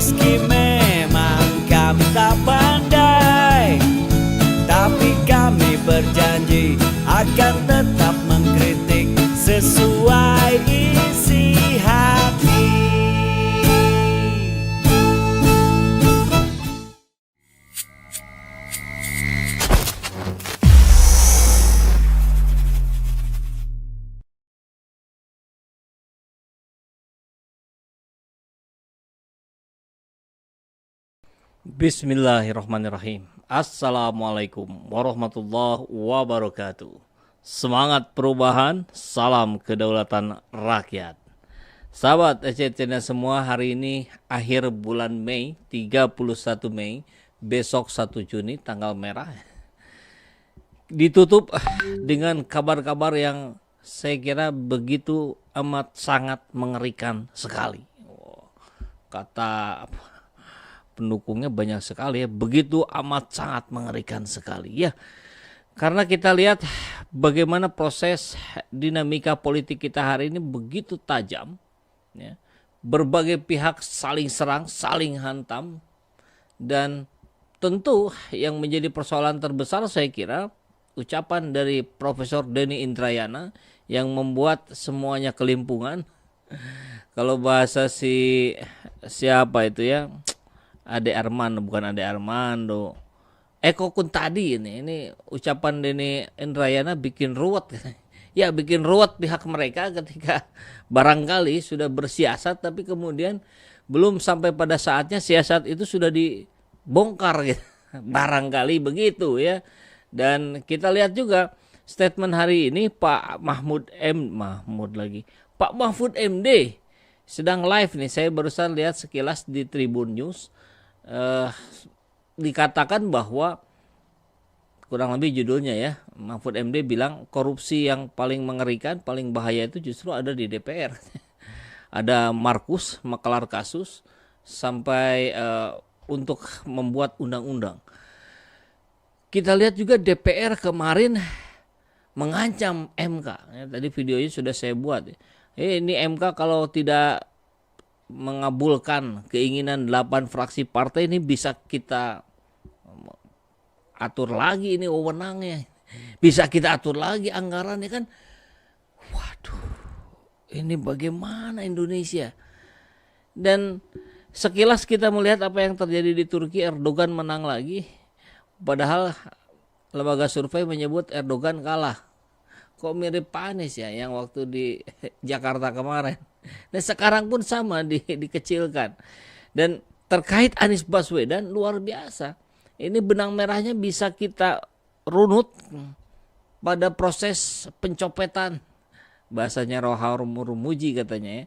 Meski memang kami tak pandai, tapi kami berjanji akan tetap mengkritik sesuai isi hati. Bismillahirrahmanirrahim. Assalamualaikum warahmatullahi wabarakatuh. Semangat perubahan, salam kedaulatan rakyat. Sahabat SCTNA semua, hari ini akhir bulan Mei, 31 Mei, besok 1 Juni tanggal merah. Ditutup dengan kabar-kabar yang saya kira begitu amat sangat mengerikan sekali. Kata pendukungnya banyak sekali ya, begitu amat sangat mengerikan sekali ya, karena kita lihat bagaimana proses dinamika politik kita hari ini begitu tajam ya, berbagai pihak saling serang, saling hantam, dan tentu yang menjadi persoalan terbesar saya kira ucapan dari Profesor Denny Indrayana yang membuat semuanya kelimpungan. Kalau bahasa siapa itu ya, Ade Armando, bukan Ade Armando, Eko Kuntadi, ini ucapan Denny Indrayana bikin ruwet. Ya, bikin ruwet pihak mereka ketika barangkali sudah bersiasat tapi kemudian belum sampai pada saatnya siasat itu sudah dibongkar gitu. Barangkali begitu ya. Dan kita lihat juga statement hari ini Pak Mahfud MD sedang live nih. Saya barusan lihat sekilas di Tribun News. Dikatakan bahwa kurang lebih judulnya ya, Mahfud MD bilang korupsi yang paling mengerikan, paling bahaya itu justru ada di DPR. Ada Markus maklar kasus sampai untuk membuat undang-undang. Kita lihat juga DPR kemarin mengancam MK ya, tadi videonya sudah saya buat ya. Ini MK kalau tidak mengabulkan keinginan 8 fraksi partai ini bisa kita atur lagi ini wewenangnya, bisa kita atur lagi anggarannya kan. Waduh, ini bagaimana Indonesia? Dan sekilas kita melihat apa yang terjadi di Turki, Erdogan menang lagi, padahal lembaga survei menyebut Erdogan kalah. Kok mirip Pak Anies ya yang waktu di Jakarta kemarin. Dan sekarang pun sama dikecilkan. Dan terkait Anies Baswedan luar biasa. Ini benang merahnya bisa kita runut pada proses pencopetan. Bahasanya Rohar Murmuji katanya ya.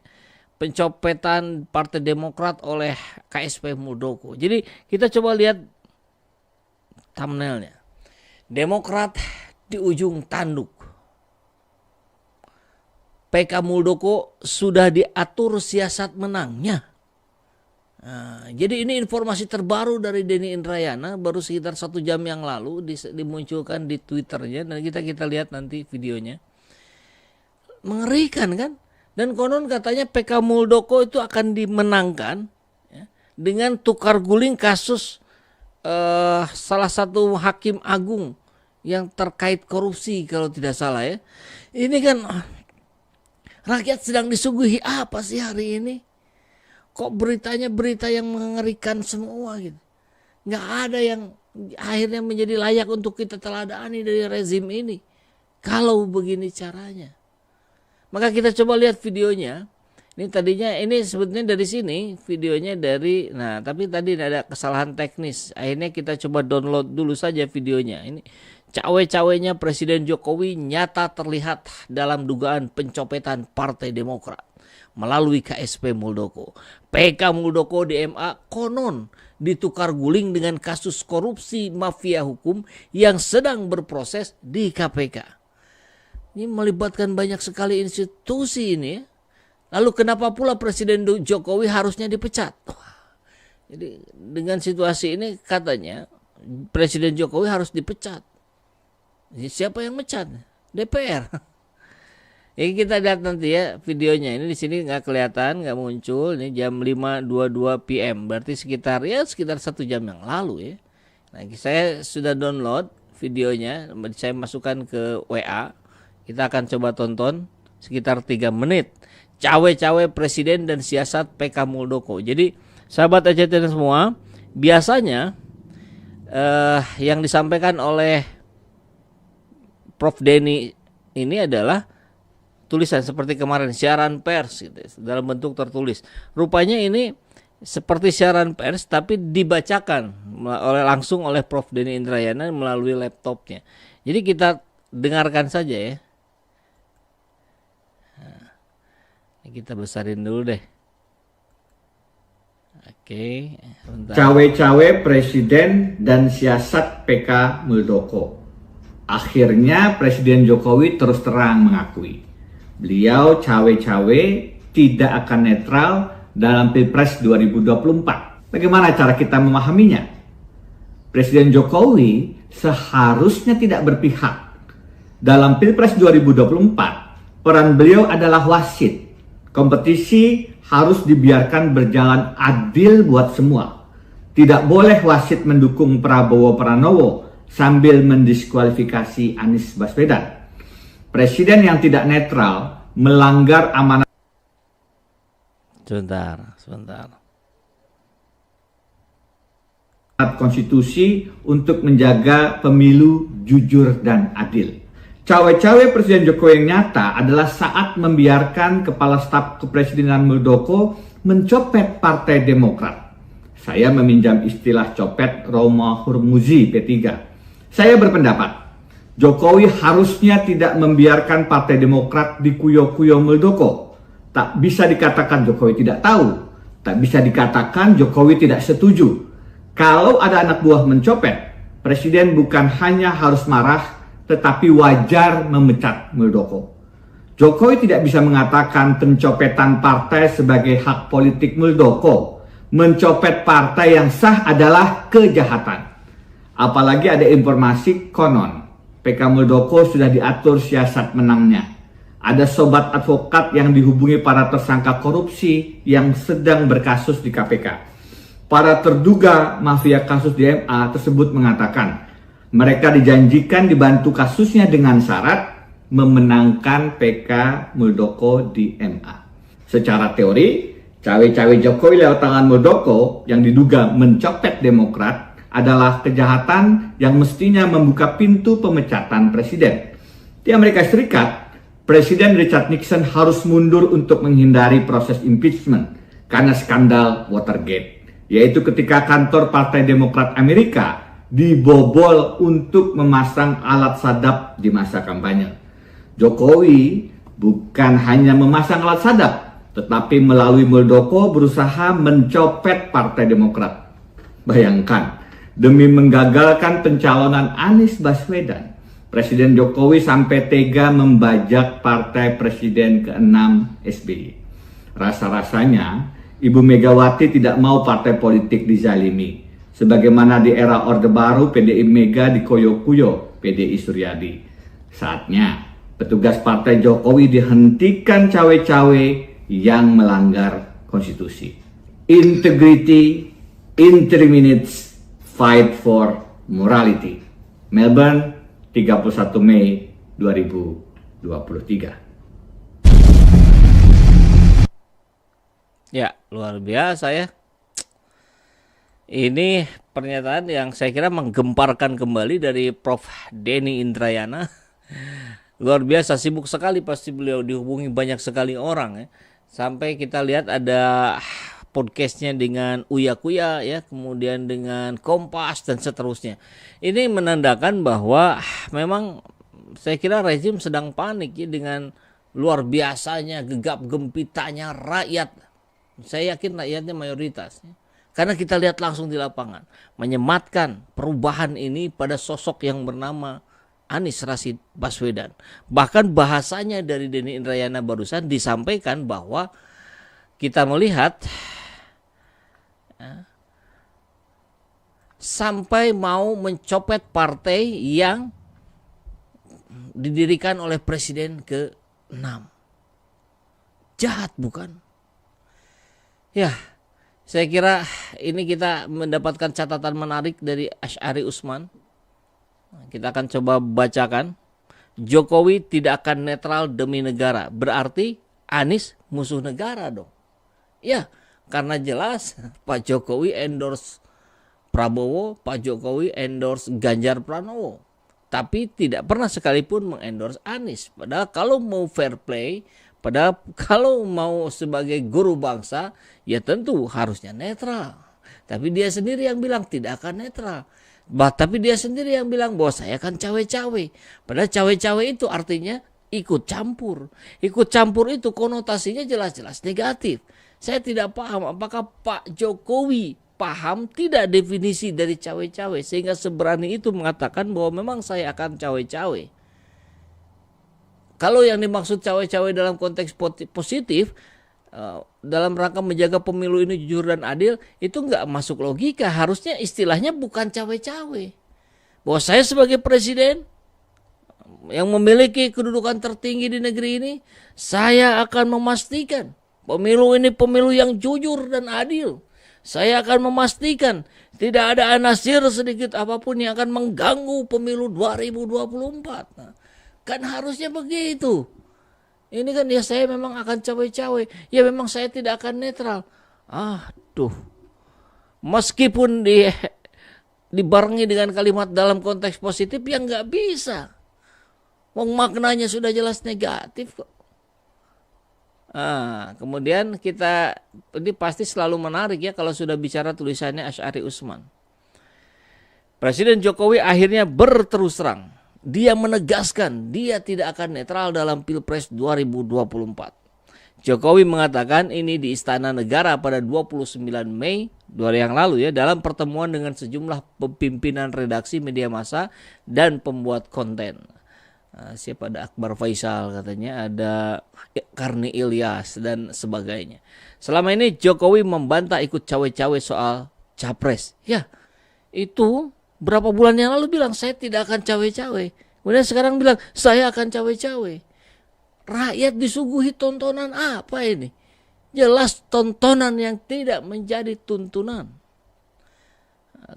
Pencopetan Partai Demokrat oleh KSP Muldoko. Jadi kita coba lihat thumbnailnya. Demokrat di ujung tanduk. PK Muldoko sudah diatur siasat menangnya. Nah, jadi ini informasi terbaru dari Denny Indrayana, baru sekitar 1 jam yang lalu dimunculkan di Twitternya, dan kita lihat nanti videonya. Mengerikan kan? Dan konon katanya PK Muldoko itu akan dimenangkan ya, dengan tukar guling kasus salah satu hakim agung yang terkait korupsi kalau tidak salah ya. Ini kan rakyat sedang disuguhi apa sih hari ini? Kok beritanya berita yang mengerikan semua gitu. Nggak ada yang akhirnya menjadi layak untuk kita teladani dari rezim ini. Kalau begini caranya. Maka kita coba lihat videonya. Ini tadinya, ini sebetulnya dari sini, videonya dari, nah tapi tadi ada kesalahan teknis. Akhirnya kita coba download dulu saja videonya. Ini cawe-cawenya Presiden Jokowi nyata terlihat dalam dugaan pencopetan Partai Demokrat melalui KSP Muldoko. PK Muldoko di MA konon ditukar guling dengan kasus korupsi mafia hukum yang sedang berproses di KPK. Ini melibatkan banyak sekali institusi ini ya. Lalu kenapa pula Presiden Jokowi harusnya dipecat? Jadi dengan situasi ini katanya Presiden Jokowi harus dipecat. Siapa yang mecat? DPR. Ini kita lihat nanti ya videonya. Ini di sini nggak kelihatan, nggak muncul. Ini jam 5.22 PM. Berarti sekitar 1 jam yang lalu ya. Nah, saya sudah download videonya. Saya masukkan ke WA. Kita akan coba tonton sekitar 3 menit. Cawe-cawe presiden dan siasat PK Muldoko. Jadi sahabat ACTN semua, biasanya yang disampaikan oleh Prof Denny ini adalah tulisan seperti kemarin siaran pers gitu, dalam bentuk tertulis. Rupanya ini seperti siaran pers tapi dibacakan langsung oleh Prof Denny Indrayana melalui laptopnya. Jadi kita dengarkan saja ya. Nah, kita besarin dulu deh. Oke, Cawe-cawe presiden dan siasat PK Muldoko. Akhirnya Presiden Jokowi terus terang mengakui beliau cawe-cawe tidak akan netral dalam Pilpres 2024. Bagaimana cara kita memahaminya? Presiden Jokowi seharusnya tidak berpihak. Dalam Pilpres 2024, peran beliau adalah wasit. Kompetisi harus dibiarkan berjalan adil buat semua. Tidak boleh wasit mendukung Prabowo Pranowo sambil mendiskualifikasi Anies Baswedan. Presiden yang tidak netral melanggar amanat. Sebentar. Konstitusi untuk menjaga pemilu jujur dan adil. Cawe-cawe Presiden Jokowi yang nyata adalah saat membiarkan Kepala Staf Kepresidenan Muldoko mencopet Partai Demokrat. Saya meminjam istilah copet Roma Hurmuzi P3. Saya berpendapat Jokowi harusnya tidak membiarkan Partai Demokrat dikuyo-kuyo Muldoko. Tak bisa dikatakan Jokowi tidak tahu. Tak bisa dikatakan Jokowi tidak setuju. Kalau ada anak buah mencopet, Presiden bukan hanya harus marah, tetapi wajar memecat Muldoko. Jokowi tidak bisa mengatakan pencopetan partai sebagai hak politik Muldoko. Mencopet partai yang sah adalah kejahatan. Apalagi ada informasi konon PK Muldoko sudah diatur siasat menangnya. Ada sobat advokat yang dihubungi para tersangka korupsi yang sedang berkasus di KPK. Para terduga mafia kasus DMA tersebut mengatakan mereka dijanjikan dibantu kasusnya dengan syarat memenangkan PK Muldoko di MA. Secara teori, cawe-cawe Jokowi lewat tangan Muldoko yang diduga mencopet Demokrat adalah kejahatan yang mestinya membuka pintu pemecatan presiden. Di Amerika Serikat, Presiden Richard Nixon harus mundur untuk menghindari proses impeachment karena skandal Watergate, yaitu ketika kantor Partai Demokrat Amerika dibobol untuk memasang alat sadap di masa kampanye. Jokowi bukan hanya memasang alat sadap, tetapi melalui Muldoko berusaha mencopet Partai Demokrat. Bayangkan, demi menggagalkan pencalonan Anies Baswedan, Presiden Jokowi sampai tega membajak partai Presiden ke-6 SBY. Rasa-rasanya Ibu Megawati tidak mau partai politik dizalimi. Sebagaimana di era Orde Baru PDI Mega dikoyo-kuyo PDI Suryadi. Saatnya petugas partai Jokowi dihentikan cawe-cawe yang melanggar konstitusi. Integrity in 3 minutes, fight for morality. Melbourne, 31 Mei 2023. Ya, luar biasa ya. Ini pernyataan yang saya kira menggemparkan kembali dari Prof Denny Indrayana. Luar biasa, sibuk sekali pasti beliau, dihubungi banyak sekali orang ya. Sampai kita lihat ada podcastnya dengan Uya Kuya ya, kemudian dengan Kompas dan seterusnya. Ini menandakan bahwa memang saya kira rezim sedang panik ya, dengan luar biasanya gegap gempitanya rakyat. Saya yakin rakyatnya mayoritas ya. Karena kita lihat langsung di lapangan, menyematkan perubahan ini pada sosok yang bernama Anies Rashid Baswedan. Bahkan bahasanya dari Denny Indrayana barusan disampaikan bahwa kita melihat ya, sampai mau mencopet partai yang didirikan oleh Presiden ke-6. Jahat bukan? Ya, saya kira ini kita mendapatkan catatan menarik dari Asy'ari Utsman. Kita akan coba bacakan. Jokowi tidak akan netral demi negara. Berarti Anies musuh negara dong. Ya, karena jelas Pak Jokowi endorse Prabowo, Pak Jokowi endorse Ganjar Pranowo. Tapi tidak pernah sekalipun mengendorse Anies. Padahal kalau mau fair play, padahal kalau mau sebagai guru bangsa, ya tentu harusnya netral. Tapi dia sendiri yang bilang tidak akan netral. Tapi dia sendiri yang bilang bahwa saya akan cawe-cawe. Padahal cawe-cawe itu artinya ikut campur. Ikut campur itu konotasinya jelas-jelas negatif. Saya tidak paham apakah Pak Jokowi paham tidak definisi dari cawe-cawe sehingga seberani itu mengatakan bahwa memang saya akan cawe-cawe. Kalau yang dimaksud cawe-cawe dalam konteks positif, dalam rangka menjaga pemilu ini jujur dan adil, itu nggak masuk logika. Harusnya istilahnya bukan cawe-cawe. Bahwa saya sebagai presiden yang memiliki kedudukan tertinggi di negeri ini, saya akan memastikan pemilu ini pemilu yang jujur dan adil. Saya akan memastikan tidak ada anasir sedikit apapun yang akan mengganggu pemilu 2024. Nah, kan harusnya begitu. Ini kan ya saya memang akan cawe-cawe. Ya memang saya tidak akan netral. Aduh. Meskipun dibarengi dengan kalimat dalam konteks positif yang nggak bisa. Wong maknanya sudah jelas negatif kok. Kemudian ini pasti selalu menarik ya kalau sudah bicara tulisannya Asy'ari Utsman. Presiden Jokowi akhirnya berterus terang. Dia menegaskan dia tidak akan netral dalam Pilpres 2024. Jokowi mengatakan ini di Istana Negara pada 29 Mei 2 hari yang lalu ya, dalam pertemuan dengan sejumlah pimpinan redaksi media massa dan pembuat konten. Siapa, ada Akbar Faisal katanya, ada Karni Ilyas dan sebagainya. Selama ini Jokowi membantah ikut cawe-cawe soal capres. Ya, itu berapa bulan yang lalu bilang saya tidak akan cawe-cawe. Kemudian sekarang bilang saya akan cawe-cawe. Rakyat disuguhi tontonan apa ini? Jelas tontonan yang tidak menjadi tuntunan.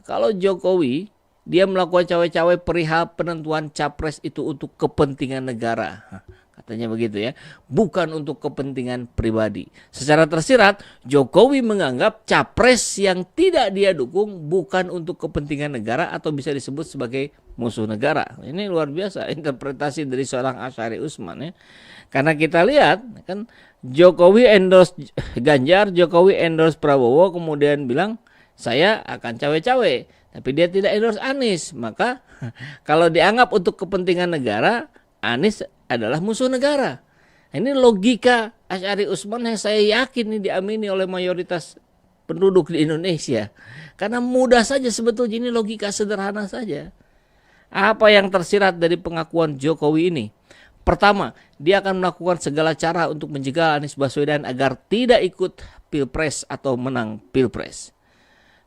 Kalau Jokowi dia melakukan cawe-cawe perihal penentuan capres itu untuk kepentingan negara. Katanya begitu ya. Bukan untuk kepentingan pribadi. Secara tersirat, Jokowi menganggap capres yang tidak dia dukung bukan untuk kepentingan negara atau bisa disebut sebagai musuh negara. Ini luar biasa interpretasi dari seorang Asy'ari Utsman ya. Karena kita lihat kan Jokowi endorse Ganjar, Jokowi endorse Prabowo, kemudian bilang saya akan cawe-cawe. Tapi dia tidak endorse Anies. Maka kalau dianggap untuk kepentingan negara, Anies adalah musuh negara. Ini logika Asy'ari Utsman yang saya yakin ini diamini oleh mayoritas penduduk di Indonesia. Karena mudah saja sebetulnya, ini logika sederhana saja. Apa yang tersirat dari pengakuan Jokowi ini? Pertama, dia akan melakukan segala cara untuk mencegah Anies Baswedan agar tidak ikut Pilpres atau menang Pilpres.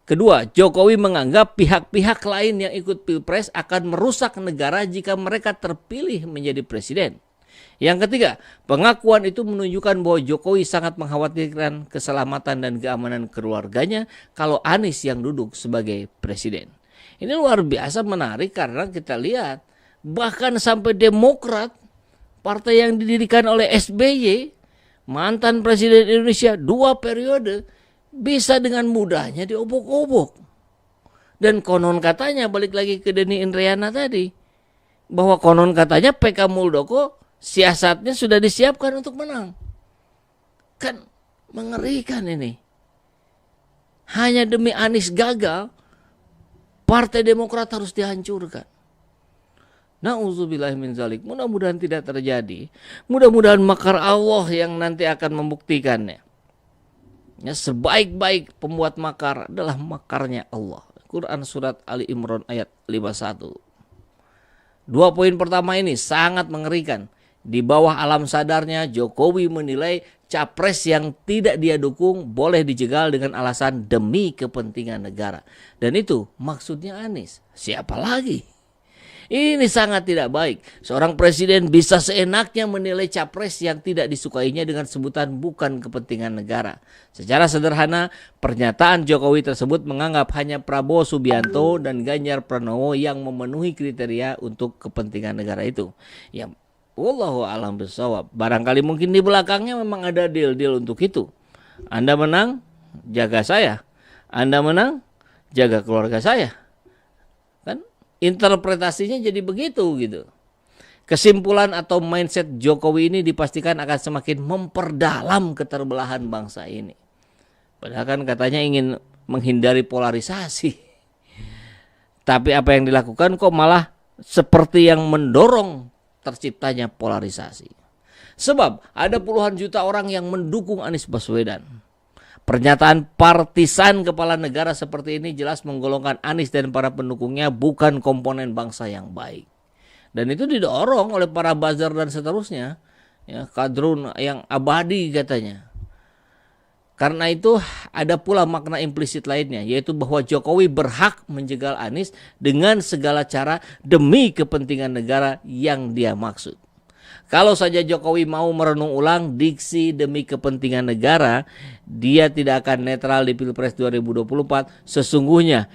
Kedua, Jokowi menganggap pihak-pihak lain yang ikut Pilpres akan merusak negara jika mereka terpilih menjadi presiden. Yang ketiga, pengakuan itu menunjukkan bahwa Jokowi sangat mengkhawatirkan keselamatan dan keamanan keluarganya kalau Anies yang duduk sebagai presiden. Ini luar biasa menarik karena kita lihat bahkan sampai Demokrat, partai yang didirikan oleh SBY, mantan presiden Indonesia 2 periode, bisa dengan mudahnya diobok-obok. Dan konon katanya, balik lagi ke Denny Indrayana tadi, bahwa konon katanya PK Muldoko siasatnya sudah disiapkan untuk menang. Kan mengerikan ini. Hanya demi Anies gagal, Partai Demokrat harus dihancurkan. Na'udzubillahi min dzalik. Mudah-mudahan tidak terjadi. Mudah-mudahan makar Allah yang nanti akan membuktikannya. Ya, sebaik-baik pembuat makar adalah makarnya Allah. Quran surat Ali Imran ayat 51. 2 poin pertama ini sangat mengerikan. Di bawah alam sadarnya Jokowi menilai capres yang tidak dia dukung boleh dijegal dengan alasan demi kepentingan negara. Dan itu maksudnya Anies. Siapa lagi? Ini sangat tidak baik. Seorang presiden bisa seenaknya menilai capres yang tidak disukainya dengan sebutan bukan kepentingan negara. Secara sederhana, pernyataan Jokowi tersebut menganggap hanya Prabowo Subianto dan Ganjar Pranowo yang memenuhi kriteria untuk kepentingan negara itu. Ya, wallahu a'lam bishawab. Barangkali mungkin di belakangnya memang ada deal-deal untuk itu. Anda menang, jaga saya. Anda menang, jaga keluarga saya. Kan interpretasinya jadi begitu gitu. Kesimpulan atau mindset Jokowi ini dipastikan akan semakin memperdalam keterbelahan bangsa ini. Padahal kan katanya ingin menghindari polarisasi. Tapi apa yang dilakukan kok malah seperti yang mendorong terciptanya polarisasi. Sebab ada puluhan juta orang yang mendukung Anies Baswedan. Pernyataan partisan kepala negara seperti ini jelas menggolongkan Anies dan para pendukungnya bukan komponen bangsa yang baik. Dan itu didorong oleh para buzzer dan seterusnya, ya, kadrun yang abadi katanya. Karena itu ada pula makna implisit lainnya, yaitu bahwa Jokowi berhak menjegal Anies dengan segala cara demi kepentingan negara yang dia maksud. Kalau saja Jokowi mau merenung ulang diksi demi kepentingan negara, dia tidak akan netral di Pilpres 2024. Sesungguhnya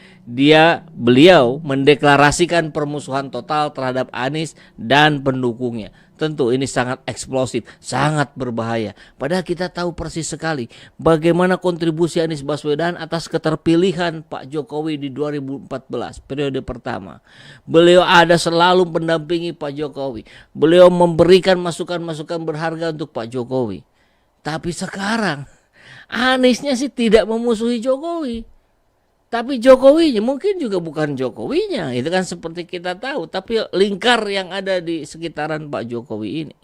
beliau mendeklarasikan permusuhan total terhadap Anies dan pendukungnya. Tentu ini sangat eksplosif, sangat berbahaya. Padahal kita tahu persis sekali bagaimana kontribusi Anies Baswedan atas keterpilihan Pak Jokowi di 2014, periode pertama. Beliau ada selalu mendampingi Pak Jokowi. Beliau memberikan masukan-masukan berharga untuk Pak Jokowi. Tapi sekarang Aniesnya sih tidak memusuhi Jokowi. Tapi Jokowinya mungkin juga bukan Jokowinya. Itu kan seperti kita tahu. Tapi lingkar yang ada di sekitaran Pak Jokowi ini.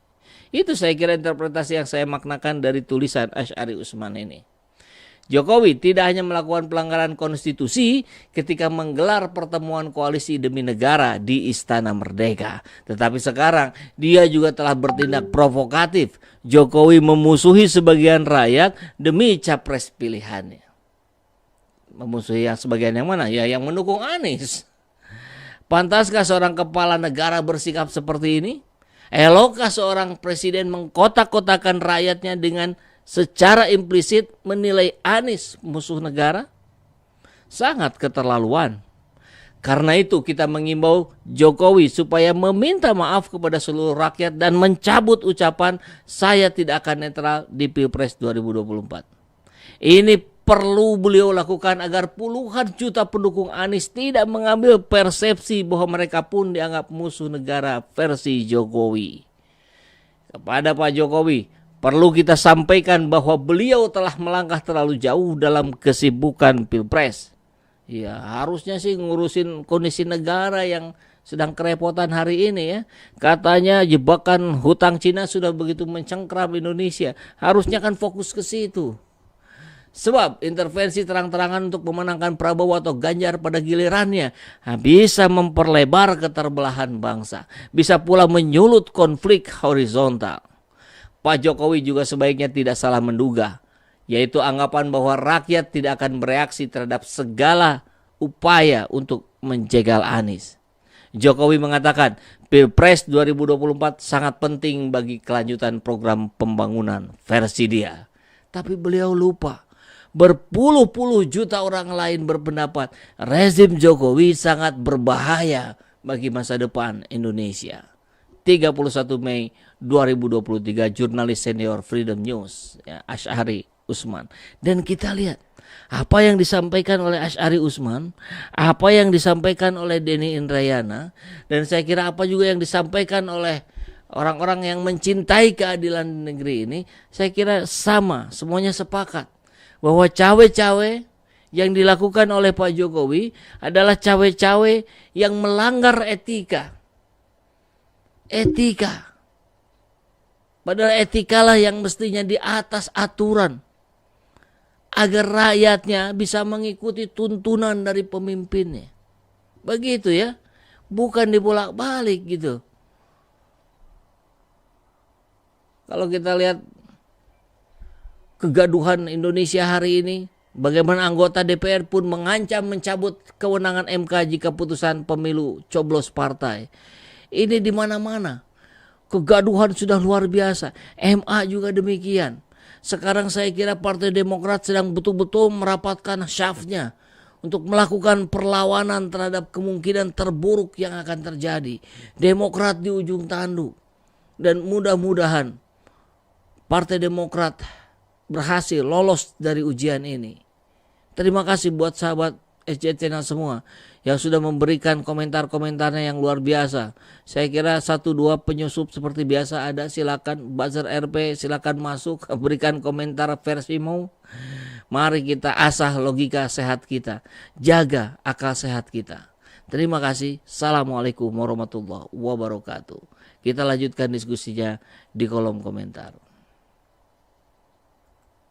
Itu saya kira interpretasi yang saya maknakan dari tulisan Asy'ari Usman ini. Jokowi tidak hanya melakukan pelanggaran konstitusi ketika menggelar pertemuan koalisi demi negara di Istana Merdeka. Tetapi sekarang dia juga telah bertindak provokatif. Jokowi memusuhi sebagian rakyat demi capres pilihannya. Memusuhi yang sebagian yang mana? Ya yang mendukung Anies. Pantaskah seorang kepala negara bersikap seperti ini? Elokkah seorang presiden mengkotak-kotakan rakyatnya dengan secara implisit menilai Anies musuh negara? Sangat keterlaluan. Karena itu kita mengimbau Jokowi supaya meminta maaf kepada seluruh rakyat dan mencabut ucapan saya tidak akan netral di Pilpres 2024. Ini perlu beliau lakukan agar puluhan juta pendukung Anies tidak mengambil persepsi bahwa mereka pun dianggap musuh negara versi Jokowi. Kepada Pak Jokowi, perlu kita sampaikan bahwa beliau telah melangkah terlalu jauh dalam kesibukan Pilpres. Ya, harusnya sih ngurusin kondisi negara yang sedang kerepotan hari ini ya. Katanya jebakan hutang Cina sudah begitu mencengkram Indonesia. Harusnya kan fokus ke situ. Sebab intervensi terang-terangan untuk memenangkan Prabowo atau Ganjar pada gilirannya bisa memperlebar keterbelahan bangsa. Bisa pula menyulut konflik horizontal. Pak Jokowi juga sebaiknya tidak salah menduga, yaitu anggapan bahwa rakyat tidak akan bereaksi terhadap segala upaya untuk menjegal Anies. Jokowi mengatakan Pilpres 2024 sangat penting bagi kelanjutan program pembangunan versi dia. Tapi beliau lupa. Berpuluh-puluh juta orang lain berpendapat rezim Jokowi sangat berbahaya bagi masa depan Indonesia. 31 Mei 2023, jurnalis senior Freedom News, ya, Asy'ari Usman. Dan kita lihat apa yang disampaikan oleh Asy'ari Usman, apa yang disampaikan oleh Denny Indrayana, dan saya kira apa juga yang disampaikan oleh orang-orang yang mencintai keadilan di negeri ini, saya kira sama, semuanya sepakat bahwa cawe-cawe yang dilakukan oleh Pak Jokowi adalah cawe-cawe yang melanggar etika. Etika. Padahal etikalah yang mestinya di atas aturan. Agar rakyatnya bisa mengikuti tuntunan dari pemimpinnya. Begitu ya. Bukan dibolak-balik gitu. Kalau kita lihat kegaduhan Indonesia hari ini, Bagaimana anggota DPR pun mengancam mencabut kewenangan MK jika putusan pemilu coblos partai. Ini di mana-mana. Kegaduhan sudah luar biasa. MA juga demikian. Sekarang saya kira Partai Demokrat sedang betul-betul merapatkan syafnya untuk melakukan perlawanan terhadap kemungkinan terburuk yang akan terjadi. Demokrat di ujung tanduk. Dan mudah-mudahan Partai Demokrat berhasil lolos dari ujian ini. Terima kasih buat sahabat SJ Channel semua yang sudah memberikan komentar-komentarnya yang luar biasa. Saya kira 1-2 penyusup seperti biasa ada, silakan Buzzer RP, silakan masuk berikan komentar versimu. Mari kita asah logika sehat kita, jaga akal sehat kita. Terima kasih. Assalamualaikum warahmatullahi wabarakatuh. Kita lanjutkan diskusinya di kolom komentar.